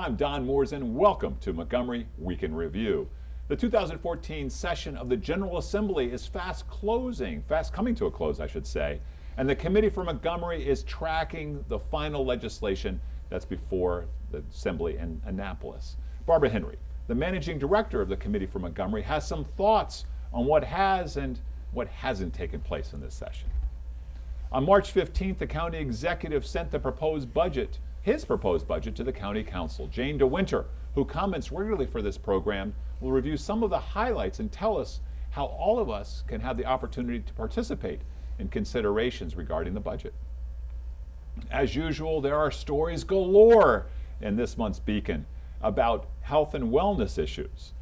I'm Don Mooers, and welcome to Montgomery Week in Review. The 2014 session of the General Assembly is fast coming to a close, I should say, and the Committee for Montgomery is tracking the final legislation that's before the Assembly in Annapolis. Barbara Henry, the Managing Director of the Committee for Montgomery, has some thoughts on what has and what hasn't taken place in this session. On March 15th, the county executive sent his proposed budget to the county council. Jane DeWinter, who comments regularly for this program, will review some of the highlights and tell us how all of us can have the opportunity to participate in considerations regarding the budget. As usual, there are stories galore in this month's Beacon about health and wellness issues.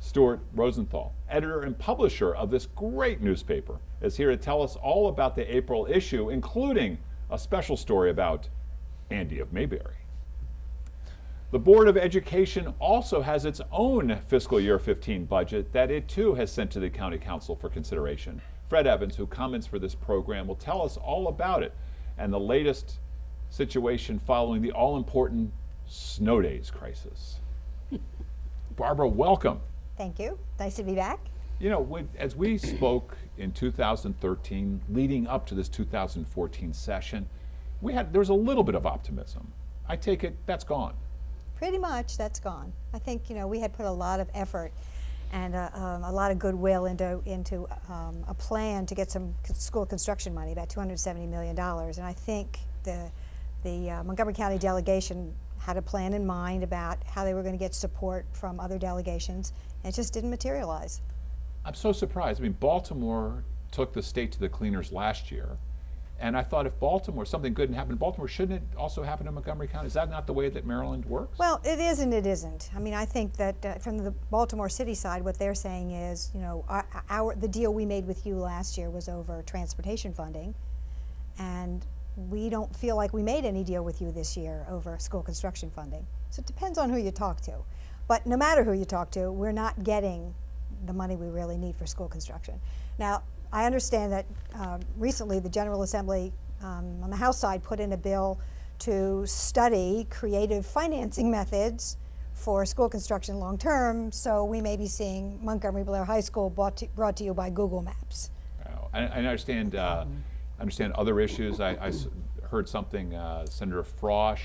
Stuart Rosenthal, editor and publisher of this great newspaper, is here to tell us all about the April issue, including a special story about Andy of Mayberry. The Board of Education also has its own fiscal year 15 budget that it too has sent to the County Council for consideration. Fred Evans, who comments for this program, will tell us all about it and the latest situation following the all-important snow days crisis. Barbara, welcome. Thank you. Nice to be back. You know, as we spoke in 2013, leading up to this 2014 session, there was a little bit of optimism. I take it that's gone. Pretty much, that's gone. I think we had put a lot of effort and a lot of goodwill into a plan to get some school construction money, about $270 million. And I think the Montgomery County delegation had a plan in mind about how they were going to get support from other delegations, and it just didn't materialize. I'm so surprised. I mean, Baltimore took the state to the cleaners last year, and I thought if something good happened in Baltimore, shouldn't it also happen in Montgomery County? Is that not the way that Maryland works? Well, it is and it isn't. I mean, I think that from the Baltimore City side, what they're saying is, the deal we made with you last year was over transportation funding, and we don't feel like we made any deal with you this year over school construction funding. So it depends on who you talk to. But no matter who you talk to, we're not getting the money we really need for school construction. Now, I understand that recently the General Assembly on the House side put in a bill to study creative financing methods for school construction long term, so we may be seeing Montgomery Blair High School brought to you by Google Maps. I understand other issues. I heard something, Senator Frosch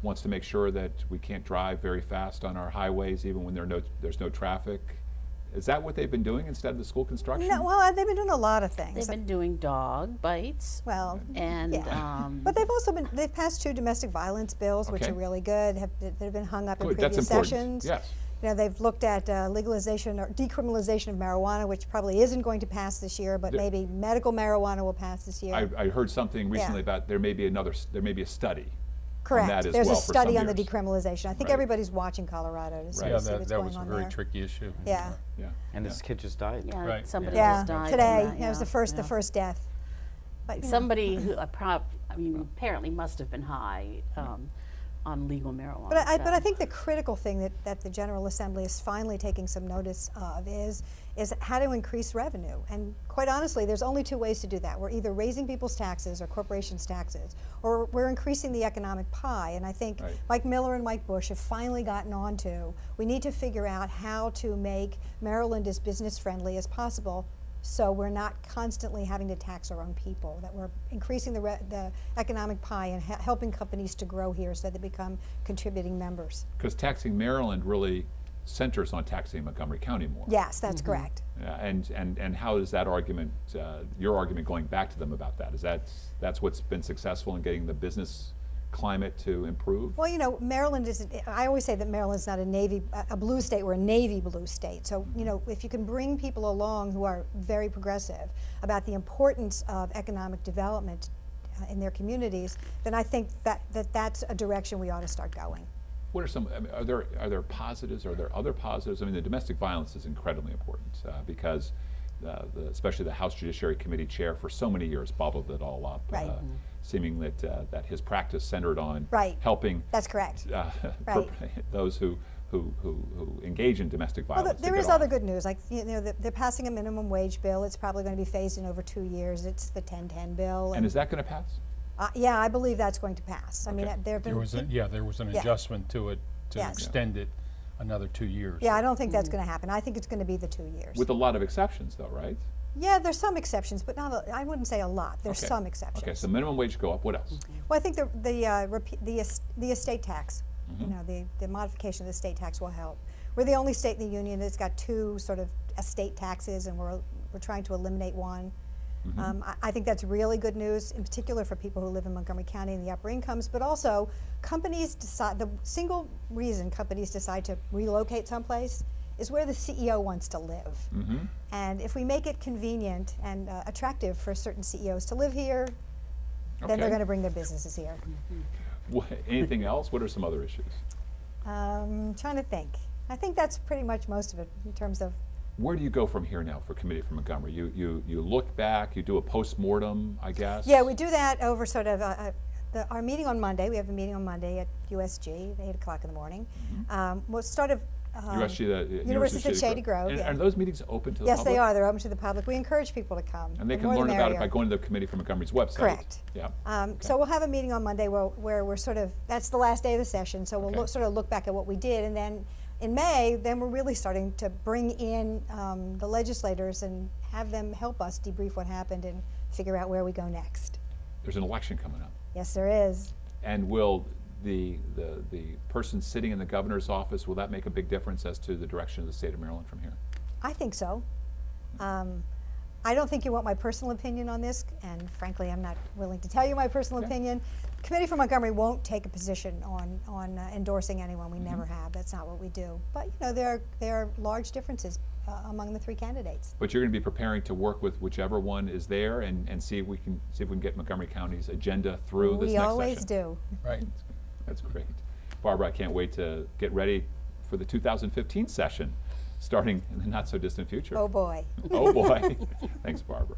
wants to make sure that we can't drive very fast on our highways even when there's no traffic. Is that what they've been doing instead of the school construction? No, well, they've been doing a lot of things. They've been doing dog bites. Well, and yeah. But they've passed 2 domestic violence bills, which are really good. That have been hung up in previous sessions. Yes. They've looked at legalization or decriminalization of marijuana, which probably isn't going to pass this year, but maybe medical marijuana will pass this year. I heard something recently about there may be a study. Correct. On that as There's well a study on years. the decriminalization. I think everybody's watching Colorado to see what's going on there. That was a very tricky issue. Yeah. And this kid just died. Yeah, Right. somebody Yeah. just died. Today. From that, It was the first death. But somebody who apparently must have been high on legal marijuana. But I think the critical thing that the General Assembly is finally taking some notice of is how to increase revenue. And quite honestly, there's only 2 ways to do that. We're either raising people's taxes or corporations' taxes, or we're increasing the economic pie. And I think Mike Miller and Mike Bush have finally gotten on to, we need to figure out how to make Maryland as business friendly as possible, so we're not constantly having to tax our own people, that we're increasing the economic pie and helping companies to grow here so they become contributing members. Because taxing Maryland really centers on taxing Montgomery County more. Yes, that's correct. And how is that argument, your argument going back to them about that? Is that's what's been successful in getting the business climate to improve? Well, Maryland is, I always say that Maryland's not a blue state, we're a navy blue state. So, if you can bring people along who are very progressive about the importance of economic development in their communities, then I think that's a direction we ought to start going. What are some, are there positives? Are there other positives? I mean, the domestic violence is incredibly important because especially the House Judiciary Committee chair for so many years bottled it all up. Seeming that his practice centered on helping. That's correct. Those who engage in domestic violence. Well, there is other good news. Like they're passing a minimum wage bill. It's probably going to be phased in over 2 years. It's the 1010 bill. And is that going to pass? Yeah, I believe that's going to pass. I mean, Okay. there have been. There was an Yeah. adjustment to it to Yes. extend it another 2 years. Yeah, I don't think that's going to happen. I think it's going to be the 2 years. With a lot of exceptions, though, right? Yeah, there's some exceptions, but not. I wouldn't say a lot. There's Okay. some exceptions. Okay, so minimum wage go up. What else? Well, I think the estate tax, you know, the modification of the estate tax will help. We're the only state in the union that's got two sort of estate taxes, and we're trying to eliminate one. I think that's really good news, in particular for people who live in Montgomery County and the upper incomes, but also companies decide, the single reason companies decide to relocate someplace is where the CEO wants to live. And if we make it convenient and attractive for certain CEOs to live here, then Okay. they're going to bring their businesses here. Anything else? What are some other issues? Trying to think. I think that's pretty much most of it in terms of. Where do you go from here now for Committee for Montgomery? You look back, you do a post-mortem, I guess? Yeah, we do that over sort of our meeting on Monday. We have a meeting on Monday at USG at 8 o'clock in the morning. We'll start of USG, the University of Shady Grove. And Yeah. are those meetings open to the Yes, public? they are. They're open to the public. We encourage people to come. And they The can more learn the about it by merrier. going to the Committee for Montgomery's website? Correct. Yeah. So we'll have a meeting on Monday where we're sort of, that's the last day of the session, so we'll Okay. sort of look back at what we did, and then in May, then we're really starting to bring in the legislators and have them help us debrief what happened and figure out where we go next. There's an election coming up. Yes, there is. And will the person sitting in the governor's office, will that make a big difference as to the direction of the state of Maryland from here? I think so. I don't think you want my personal opinion on this, and frankly, I'm not willing to tell you my personal Okay. opinion. Committee for Montgomery won't take a position on endorsing anyone. We Mm-hmm. never have. That's not what we do. But you know, there are large differences among the three candidates. But you're going to be preparing to work with whichever one is there and see if we can get Montgomery County's agenda through this We next always session. do. Right. That's great. Barbara, I can't wait to get ready for the 2015 session, starting in the not-so-distant future. Oh boy. Oh, boy. Thanks, Barbara.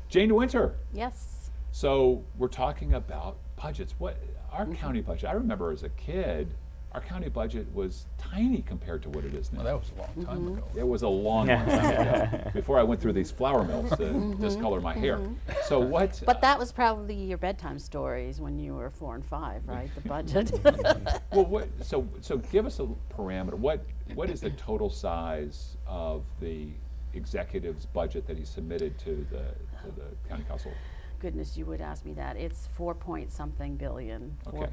Jane DeWinter. Yes. So we're talking about budgets. What our county budget, I remember as a kid, our county budget was tiny compared to what it is now. Well, that was a long time ago. It was a long time ago, before I went through these flour mills to discolor my hair. So what? But that was probably your bedtime stories when you were 4 and 5, right? The budget. Well, so give us a parameter. What is the total size of the executive's budget that he submitted to the county council? Goodness, you would ask me that. It's 4-point-something billion. Okay.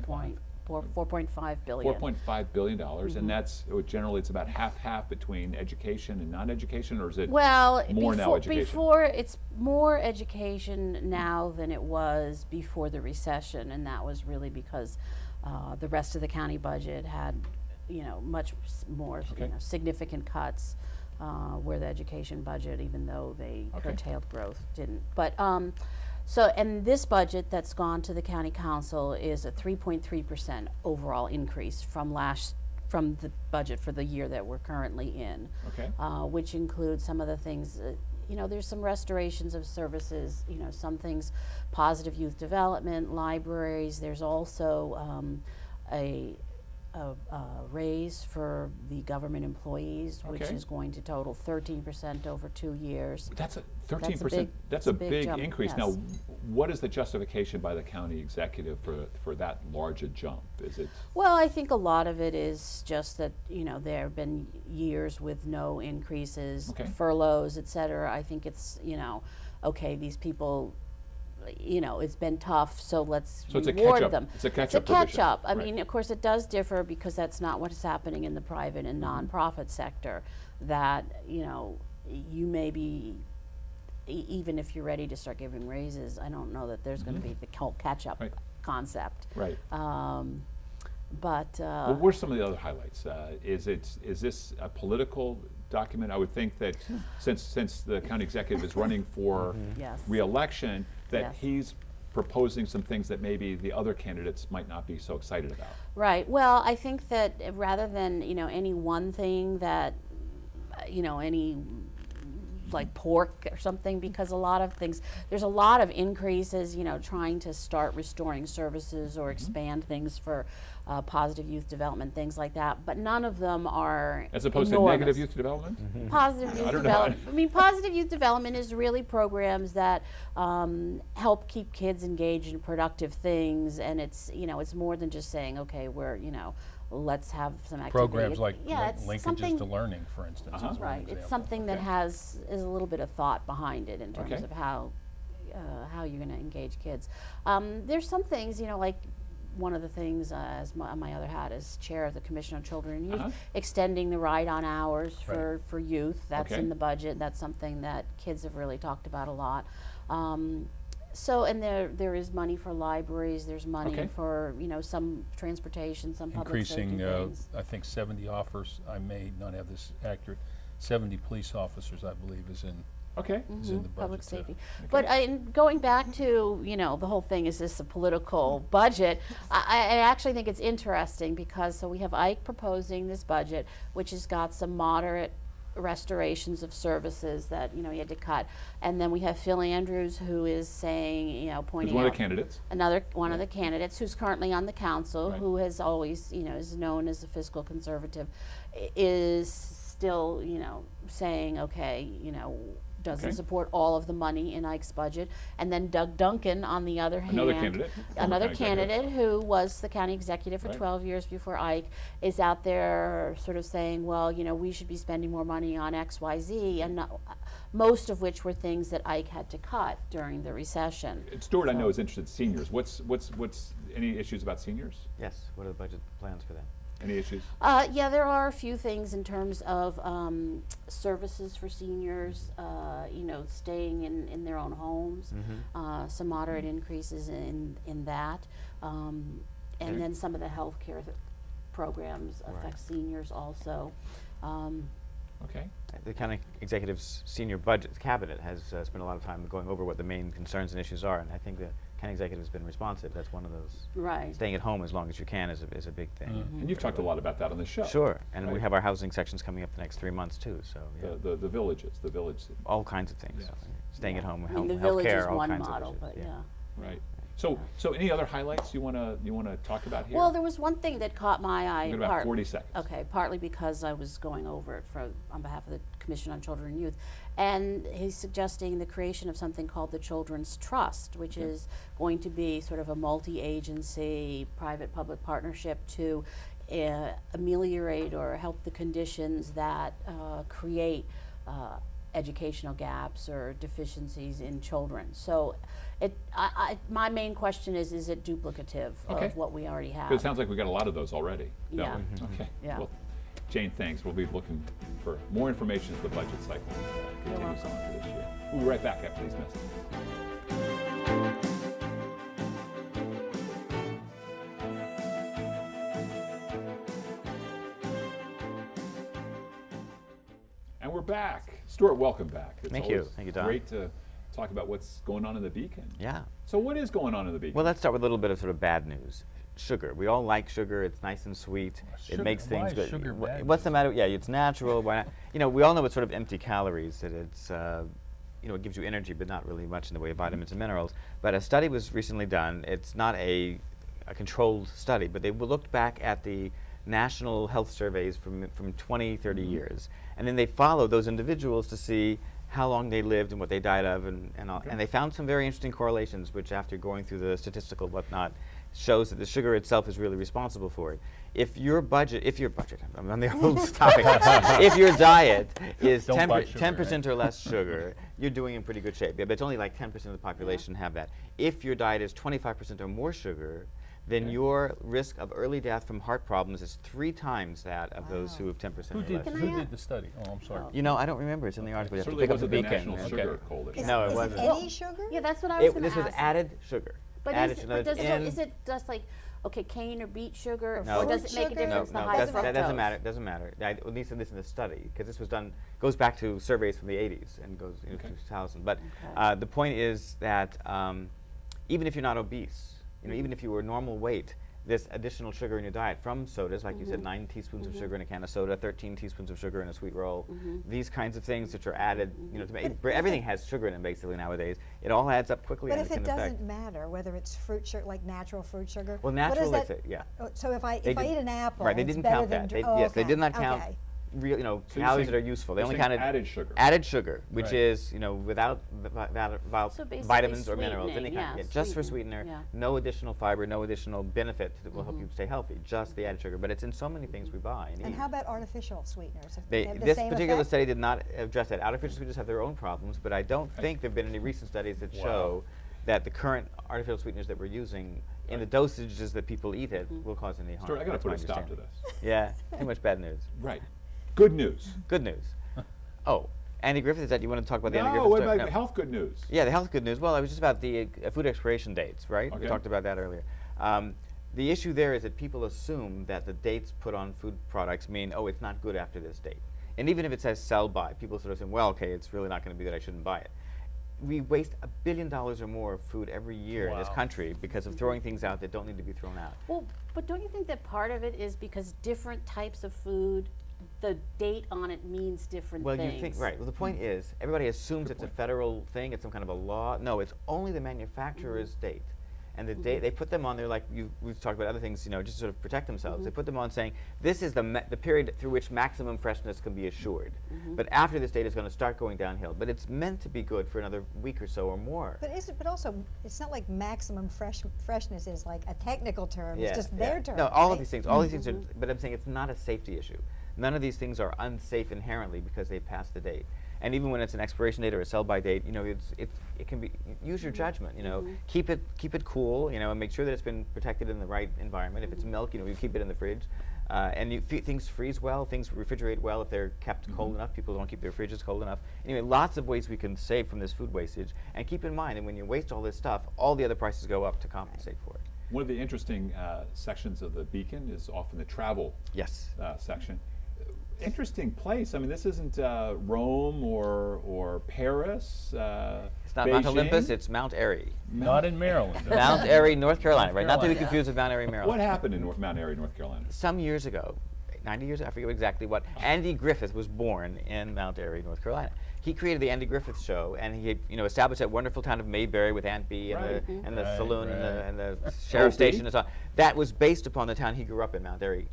4.5 billion. $4.5 billion, and that's generally it's about half between education and non-education, or is it Well, more now education? before it's more education now than it was before the recession, and that was really because the rest of the county budget had, much more Okay. significant cuts, where the education budget, even though they Okay. curtailed growth, didn't. But and this budget that's gone to the county council is a 3.3% overall increase from the budget for the year that we're currently in. Okay. Which includes some of the things, there's some restorations of services, some things, positive youth development, libraries. There's also a raise for the government employees, which Okay. is going to total 13% over 2 years. That's a That's a 13%. big- That's that's a a big big jump, increase. yes. Now, what is the justification by the county executive for that large a jump? Is it? Well, I think a lot of it is just that, there have been years with no increases, Okay. furloughs, et cetera. I think it's, okay, these people, it's been tough, so let's So it's a reward catch-up. them. It's a catch-up provision. It's a catch-up. I Right. mean, of course, it does differ because that's not what is happening in the private and nonprofit sector, that, you may be, even if you're ready to start giving raises, I don't know that there's going to be the whole catch-up Right. concept. Right. But Well, what are some of the other highlights? Is this a political document? I would think that since the county executive is running for Yes. re-election, that Yes. he's proposing some things that maybe the other candidates might not be so excited about. Right. Well, I think that rather than any one thing that any like pork or something, because a lot of things, there's a lot of increases, you know, trying to start restoring services or expand things for positive youth development, things like that, but none of them are As opposed enormous. to negative youth development? Positive youth don't know. development. I mean, positive youth development is really programs that help keep kids engaged in productive things, and it's, you know, it's more than just saying, okay, we're, you know, let's have some activity. Programs like it's linkages something, to learning, for instance. is one right. It's example. something that Okay. is a little bit of thought behind it in terms Okay. of how you're going to engage kids. There's some things, you know, like one of the things as my other hat as chair of the Commission on Children and Youth, Uh-huh. extending the ride-on hours Right. for youth. That's Okay. in the budget. That's something that kids have really talked about a lot. So, and there is money for libraries. There's money Okay. for, you know, some transportation, some public safety Increasing, things. I think 70 offers, I may not have this accurate, 70 police officers, I believe, is in Okay. is in the Public budget, too. safety. But going back to, you know, the whole thing, is this a political budget? I actually think it's interesting because, so we have Ike proposing this budget, which has got some moderate restorations of services that, you know, he had to cut. And then we have Phil Andrews, who is saying, you know, Who's pointing one of out the candidates? another one of the candidates who's currently on the council, Right. who has always, you know, is known as a fiscal conservative, is still, you know, saying, okay, you know, doesn't Okay. support all of the money in Ike's budget. And then Doug Duncan, on the other hand, Another candidate? another Former county executive. candidate who was the county executive for Right. 12 years before Ike, is out there sort of saying, well, you know, we should be spending more money on X, Y, Z, and most of which were things that Ike had to cut during the recession. Stuart, I know, is interested in seniors. What's any issues about seniors? Yes. What are the budget plans for that? Any issues? Yeah, there are a few things in terms of services for seniors, you know, staying in their own homes, some moderate increases in that, and then some of the health care programs affect seniors also. Okay. The county executive's senior budget cabinet has spent a lot of time going over what the main concerns and issues are, and I think the county executive has been responsive. That's one of those. Right. Staying at home as long as you can is a big thing. And you've talked a lot about that on the show. Sure, and we Right. have our housing sections coming up the next 3 months too. So yeah, The villages, the village. all kinds of things. Yes. Staying at home, I mean, the health village care, is all one kinds model, of issues. but yeah. Right. So any other highlights you wanna talk about here? Well, there was one thing that caught my eye. We've got about 40 seconds. Okay, partly because I was going over it on behalf of the Commission on Children and Youth, and he's suggesting the creation of something called the Children's Trust, which is going to be sort of a multi-agency, private-public partnership to ameliorate or help the conditions that create educational gaps or deficiencies in children. So my main question is it duplicative Okay. of what we already have? 'Cause it sounds like we've got a lot of those already. don't Yeah. we? Okay. Yeah. Well, Jane, thanks. We'll be looking for more information as the budget cycle continues on for this year. We'll be right back after these messages. And we're back. Stuart, welcome back. It's Thank you. always Thank you, Don. Great to talk about what's going on in the Beacon. Yeah. So what is going on in the Beacon? Well, let's start with a little bit of sort of bad news. Sugar. We all like sugar. It's nice and sweet. Sugar- It makes why things is good. sugar bad What's the news? matter? Yeah, it's natural. Why not? You know, we all know it's sort of empty calories. That it's, you know, it gives you energy, but not really much in the way of vitamins and minerals. But a study was recently done. It's not a controlled study, but they looked back at the national health surveys from 20, 30 years, and then they followed those individuals to see how long they lived and what they died of, and all. And they found some very interesting correlations, which after going through the statistical whatnot, shows that the sugar itself is really responsible for it. If your budget, I'm on the old topic, if your diet is Don't buy sugar, 10% or less sugar, you're doing in pretty good shape. Yeah, but it's only like 10% of the population have that. If your diet is 25% or more sugar, then your risk of early death from heart problems is 3 times that of those who have 10% or less. Who did the study? Oh, I'm sorry. You know, I don't remember. It's in the article. You have to Certainly pick up the wasn't the Beacon. National and- Sugar Coalition. No, it Is wasn't. any sugar? Yeah, that's what I was going to This was ask. added sugar. But added is, sugar. but does And- is it just like, okay, cane or beet sugar, or No, does it make a sugar? difference No, the no, high that fructose? doesn't matter. Doesn't matter. At least in the study, because this was done, goes back to surveys from the 80s and goes into 2000. But the point is that even if you're not obese, you know, even if you were normal weight, this additional sugar in your diet from sodas, like you said, 9 teaspoons of sugar in a can of soda, 13 teaspoons of sugar in a sweet roll. These kinds of things which are added, you know, to make, everything has sugar in it basically nowadays. It all adds up quickly. But and if it can affect. doesn't matter whether it's fruit sugar, like natural fruit sugar. Well, what natural, is they that? say, yeah. So if I They eat an apple, Right, they it's didn't better count than that. dr- They did not count Okay. real, you know, So you're calories saying- that are useful. They you're only saying counted added sugar. added sugar, which Right. is, you know, without So basically vitamins or minerals, any sweetening, kind. yeah, Just for sweetening, sweetener, yeah. no additional fiber, no additional benefit that will help you stay healthy. Just the added sugar, but it's in so many things we buy and And eat. how about artificial sweeteners? They, have the this same particular effect? study did not address that. Artificial sweeteners have their own problems, but I don't think there have been any recent studies that show that the current artificial sweeteners that we're using in the dosages that people eat it will cause any harm. Stuart, I got to That's put my a stop to understanding. this. Yeah, too much bad news. Right. Good news. Good news. Oh, Andy Griffith, is that you want to talk about the Andy No, Griffith what story? about health good news? Yeah, the health good news. Well, it was just about the food expiration dates, right? Okay. We talked about that earlier. The issue there is that people assume that the dates put on food products mean, oh, it's not good after this date. And even if it says sell by, people sort of say, well, okay, it's really not going to be good, I shouldn't buy it. We waste $1 billion or more of food every year in this Wow. country because of throwing things out that don't need to be thrown out. Well, but don't you think that part of it is because different types of food, the date on it means different Well, things? you think, right. Well, the point is, everybody assumes it's a federal thing, it's some kind of a law. No, it's only the manufacturer's date. And the date, they put them on there like we've talked about other things, you know, just to sort of protect themselves. They put them on saying, this is the period through which maximum freshness can be assured. But after this date, it's going to start going downhill. But it's meant to be good for another week or so or more. But also, it's not like maximum freshness is like a technical term. It's just their term. No, all right? of these things, all these things are, but I'm saying it's not a safety issue. None of these things are unsafe inherently because they passed the date. And even when it's an expiration date or a sell-by date, you know, it can be, use your judgment, you know, keep it cool, you know, and make sure that it's been protected in the right environment. If it's milk, you know, you keep it in the fridge. And things freeze well, things refrigerate well if they're kept cold enough. People don't keep their fridges cold enough. Anyway, lots of ways we can save from this food wastage. And keep in mind that when you waste all this stuff, all the other prices go up to compensate for it. One of the interesting sections of the Beacon is often the travel Yes. section. Interesting place. I mean, this isn't Rome or Paris. It's not Mount Olympus, it's Mount Airy. Not in Maryland. Mount Airy, North Carolina, right? Not to be Carolina. confused with Mount Airy, Maryland. What happened in Mount Airy, North Carolina? Some years ago, 90 years, I forget exactly what, Andy Griffith was born in Mount Airy, North Carolina. He created the Andy Griffith Show, and he, you know, established that wonderful town of Mayberry with Aunt Bee and Right. the, and the Right, saloon right. and the sheriff's Bee? station and so on. That was based upon the town he grew up in, Mount Airy,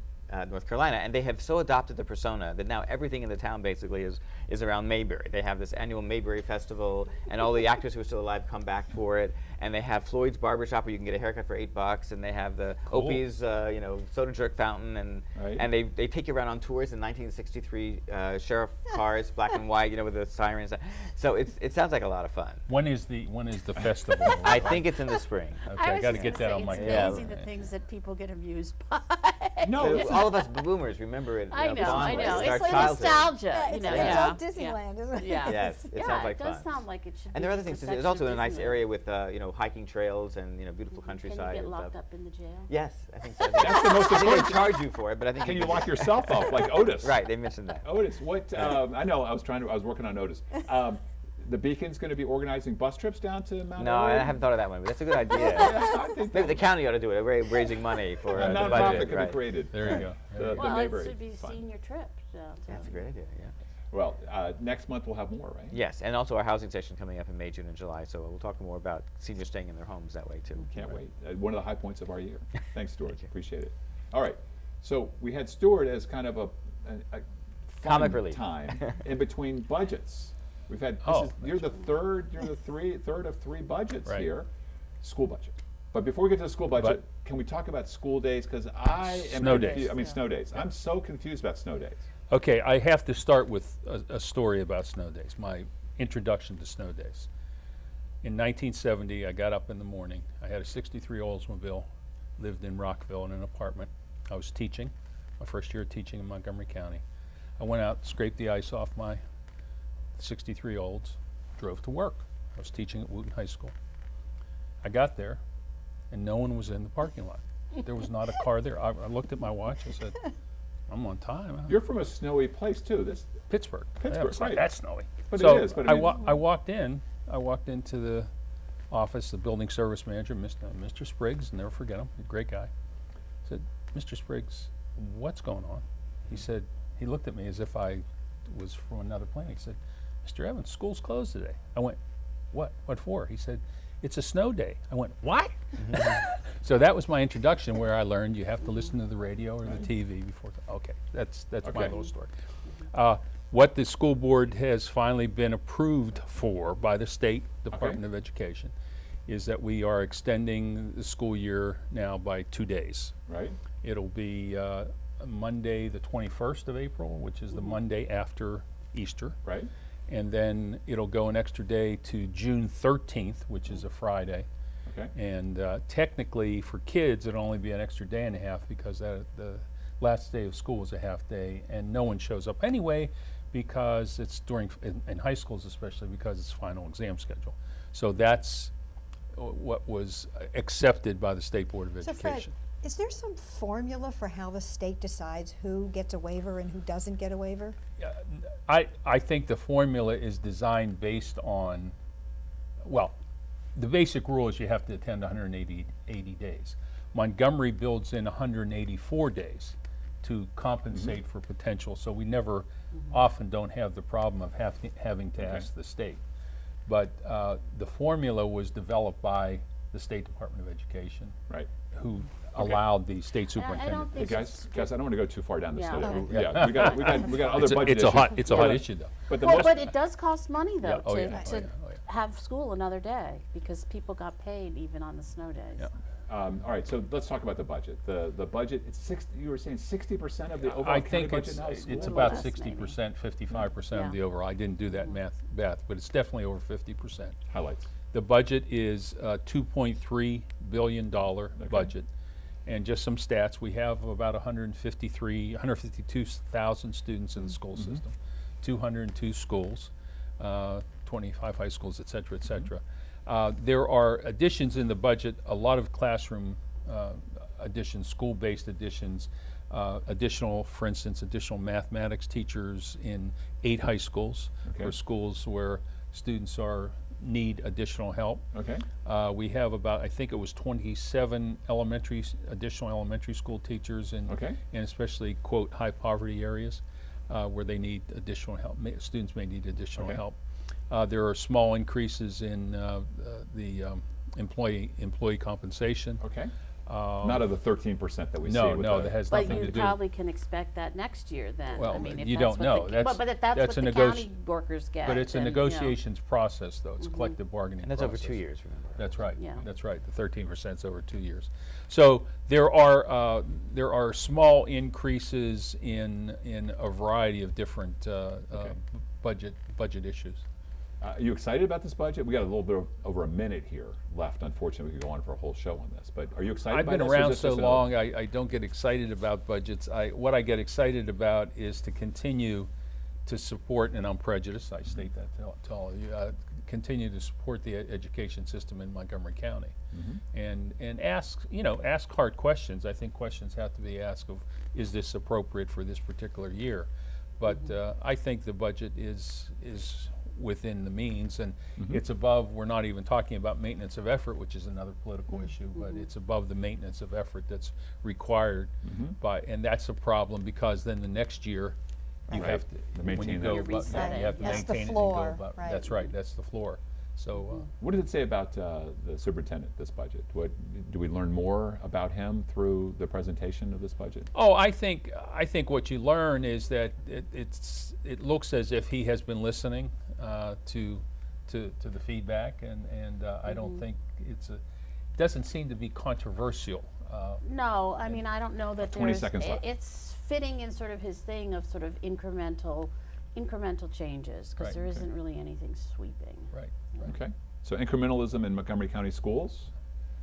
North Carolina, and they have so adopted the persona that now everything in the town basically is around Mayberry. They have this annual Mayberry Festival, and all the actors who are still alive come back for it. And they have Floyd's Barbershop where you can get a haircut for $8, and they have the Cool. Opie's, you know, soda jerk fountain, and Right. and they take you around on tours in 1963 sheriff cars, black and white, you know, with the sirens. So it sounds like a lot of fun. When is the festival? I think it's in the spring. Okay, I I was got to just get gonna that say, on my it's Yeah. amazing the things that people get amused by. No, All of us boomers remember it. I know, I fondly. know. It's our It's like childhood. nostalgia, Yeah, you it's know. like Yeah. Disneyland, isn't it? Yeah. Yes, it Yeah, sounds like it does fun. sound like it should be. And there are other just things. a There's section also of a nice Disneyland. area with you know, hiking trails and, you know, beautiful Can countryside. you get and locked stuff. up in the jail? Yes, I think so. That's the most I think important. they charge you for it, but I think Can you can lock yourself up like Otis? Right, they mentioned that. Otis, what? I know. I was working on Otis. The Beacon's going to be organizing bus trips down to Mount No, Airy? I haven't thought of that one, but that's a good idea. I think Maybe the county ought to do it, raising money for a the nonprofit budget. could Right. be created. There you go. There you The go. Well, it Mayberry should be Fund. senior trip. That's a great idea, yeah. Well, next month we'll have more, right? Yes, and also our housing session coming up in May, June, and July, so we'll talk more about seniors staying in their homes that way, too. Can't wait. One of the high points of our year. Thanks, Stuart. Appreciate it. All right. So we had Stuart as kind of a fun Comic relief. time in between budgets. We've had. You're the third. You're the third of three budgets Right. here. School budget. But before we get to the school budget, can we talk about school days? Because I am Snow days. confused. I mean, snow days. I'm so confused about snow days. Okay, I have to start with a story about snow days, my introduction to snow days. In 1970, I got up in the morning. I had a 63 Oldsmobile, lived in Rockville in an apartment. I was teaching, my first year of teaching in Montgomery County. I went out, scraped the ice off my 63 Olds, drove to work. I was teaching at Wooten High School. I got there, and no one was in the parking lot. There was not a car there. I looked at my watch, I said, I'm on time. Huh? You're from a snowy place too. This, Pittsburgh. Pittsburgh, It's not right. that snowy. But So it is, but I mean- I walked into the office, the building service manager, Mr. Spriggs, never forget him, a great guy. I said, Mr. Spriggs, what's going on? He said, he looked at me as if I was from another planet. He said, Mr. Evans, school's closed today. I went, what? What for? He said, it's a snow day. I went, what? So that was my introduction, where I learned you have to listen to the radio or the TV before. Okay, that's my Okay. little story. What the school board has finally been approved for by the State Department of Education is that we are extending the school year now by 2 days. Right? It'll be Monday, the 21st of April, which is the Monday after Easter. Right? And then it'll go an extra day to June 13th, which is a Friday. Okay. And technically, for kids, it'll only be an extra day and a half, because the last day of school is a half day, and no one shows up anyway, because it's in high schools especially, because it's final exam schedule. So that's what was accepted by the State Board of So Fred, Education. is there some formula for how the state decides who gets a waiver and who doesn't get a waiver? I think the formula is designed based on, well, the basic rule is you have to attend 180 days. Montgomery builds in 184 days to compensate for potential, so we never often don't have the problem of having to ask the state. But the formula was developed by the State Department of Education, Right. who allowed the state I superintendent. don't Hey, think it's guys, I don't want to go too far down this Yeah. road. Okay. Yeah, we got other budget It's a hot issues. issue though. But the well, most, but it does cost money though Yeah, oh to, yeah, oh to yeah, oh yeah. have school another day, because people got paid even on the snow days. Yeah. all right, so let's talk about the budget. The budget, it's you were saying 60% of the overall I county think budget it's now is it's school? about less, 60%, 55% Yeah. of the overall. I didn't do that math, but it's definitely over 50%. Highlights. The budget is a $2.3 billion budget. And just some stats, we have about 152,000 students in the school system, 202 schools, 25 high schools, et cetera, et cetera. There are additions in the budget, a lot of classroom additions, school-based additions, additional, for instance, additional mathematics teachers in 8 high schools, Okay. or schools where students need additional help. Okay. We have about, I think it was 27 additional elementary school teachers in, Okay. and especially, quote, high poverty areas where they need additional help. Students may need additional Okay. help. There are small increases in the employee compensation. Okay. Not of the 13% that we see No, with no, the, that has But nothing to you do. probably can expect that next year then. Well, I mean, if you that's don't what know. the- That's- but if that's that's what a the county workers get. But it's a then, you know. negotiations process, though. It's a collective bargaining And that's process. over 2 years, remember? That's right. Yeah. That's right. The 13% is over 2 years. So there are small increases in a variety of different budget issues. Are you excited about this budget? We got a little bit over a minute here left. Unfortunately, we could go on for a whole show on this. But are you excited I've about been this? or is around this so just long, I don't get excited about budgets. What I get excited about is to continue to support, and I'm prejudiced, I state that to all of you, continue to support the education system in Montgomery County. And ask hard questions. I think questions have to be asked of, is this appropriate for this particular year? But I think the budget is within the means, and it's above, we're not even talking about maintenance of effort, which is another political issue, but it's above the maintenance of effort that's required and that's a problem, because then the next year you Right. have to Maintain when you that. go You're about, resetting. you have to That's the maintain it floor, and go about. right. That's right, that's the floor. So What does it say about the superintendent, this budget? Do we learn more about him through the presentation of this budget? I think what you learn is that it looks as if he has been listening to the feedback, and I don't think it doesn't seem to be controversial. No, I mean, I don't know that 20 there's, seconds left. it's fitting in sort of his thing of sort of incremental changes, because Right, there okay. isn't really anything sweeping. Right. Okay. So incrementalism in Montgomery County schools,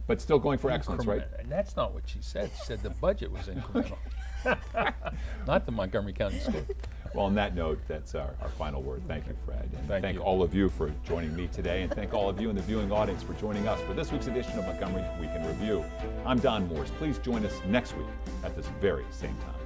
but still going for excellence, right? And that's not what she said. She said the budget was incremental, not the Montgomery County School. Well, on that note, that's our final word. Thank you, Fred. And Thank you. all of you for joining me today, and thank all of you in the viewing audience for joining us for this week's edition of Montgomery Week in Review. I'm Don Mooers. Please join us next week at this very same time.